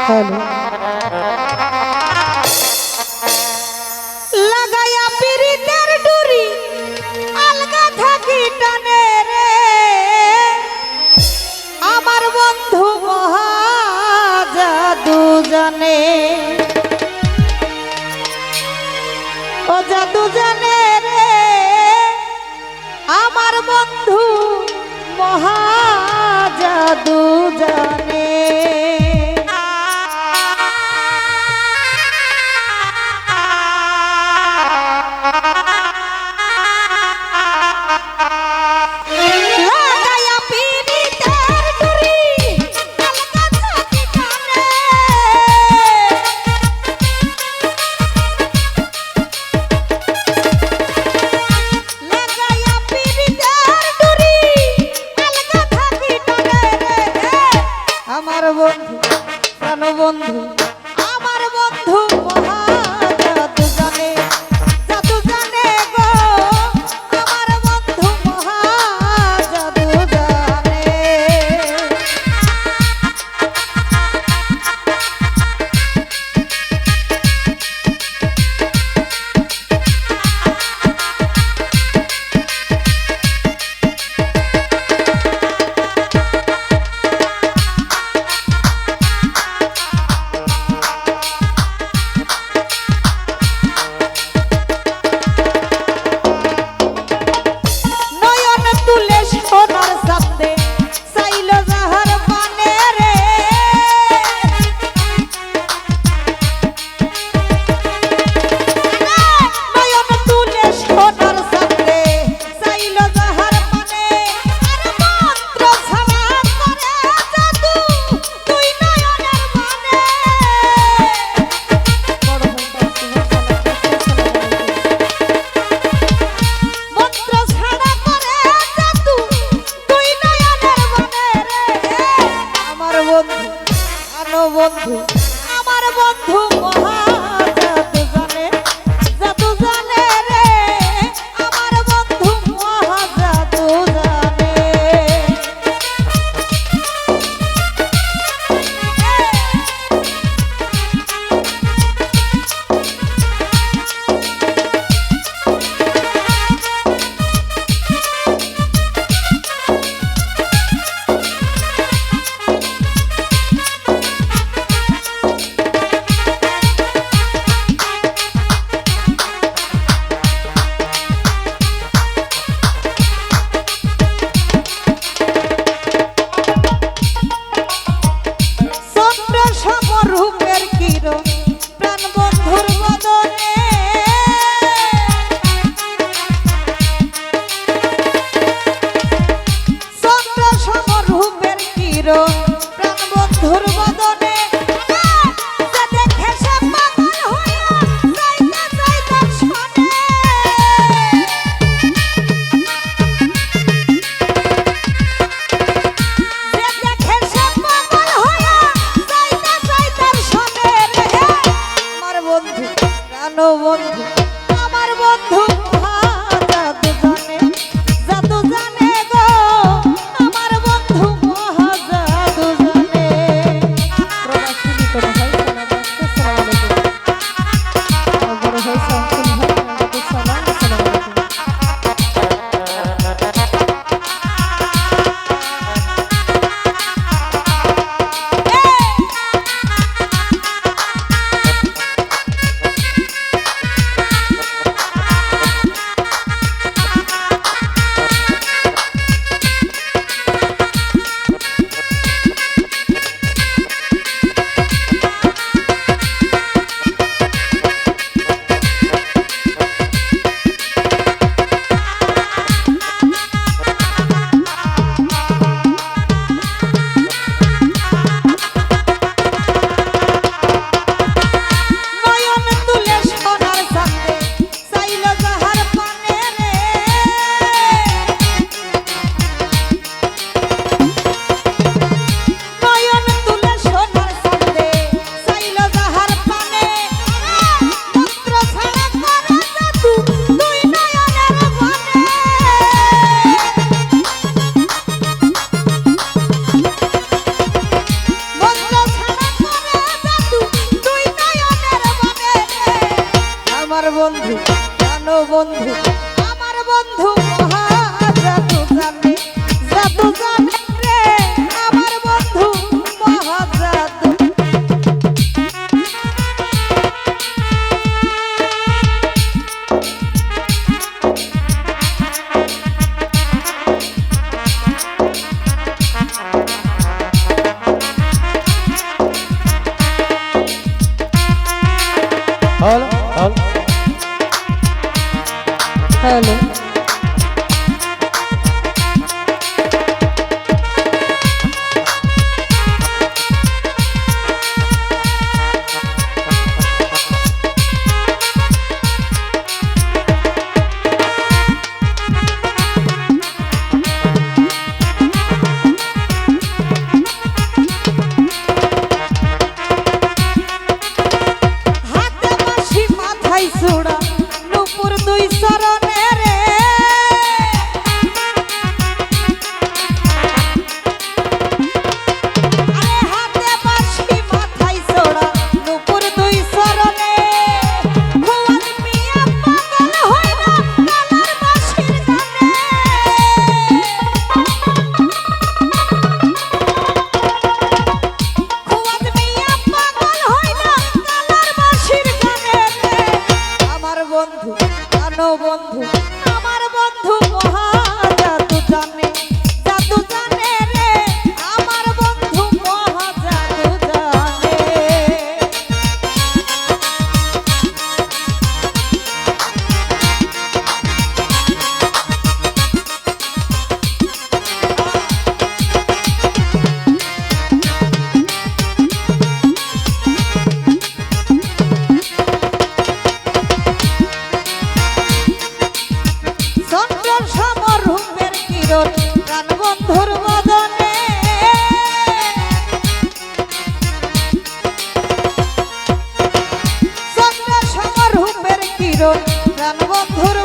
Hello লাগাইয়া পিরিতের ডুরি আলগা থাকি টানে রে আমার বন্ধু মহা জাদু জানে ও জাদু জানে রে আমার বন্ধু মহা জাদু জানে আমার বন্ধু প্রাণবন্ধু আমার বন্ধু মহা জাদু জানে গো আমার বন্ধু মহা জাদু জানে বন্ধু আমার বন্ধু মহা জাদু জানে রে আমার বন্ধু মহা জাদু জানে প্রাণ বন্ধুর বদনে বন্ধু জানো বন্ধু আমার বন্ধু মহা জাদু জানে জাদু জানে রে আমার বন্ধু মহা জাদু। হ্যালো হ্যালো হ্যালো চূড়া নুপুর দুই চরণে রে আরে হাতে বাঁশি মাথায় চূড়া নুপুর দুই চরণে খোয়াল মিয়া পাগল হইল কালার বাঁশির গানে খোয়াল মিয়া পাগল হইল কালার বাঁশির গানে আমার বন্ধু জানো বন্ধু আমার বন্ধু মহা জাদু জানে জাদু জানে রে আমার বন্ধু মহা জাদু জানে। চন্দ্র সমর রূপের কিরণ প্রাণ বন্ধুর বদনে চন্দ্র সমর রূপের কিরণ প্রাণ বন্ধুর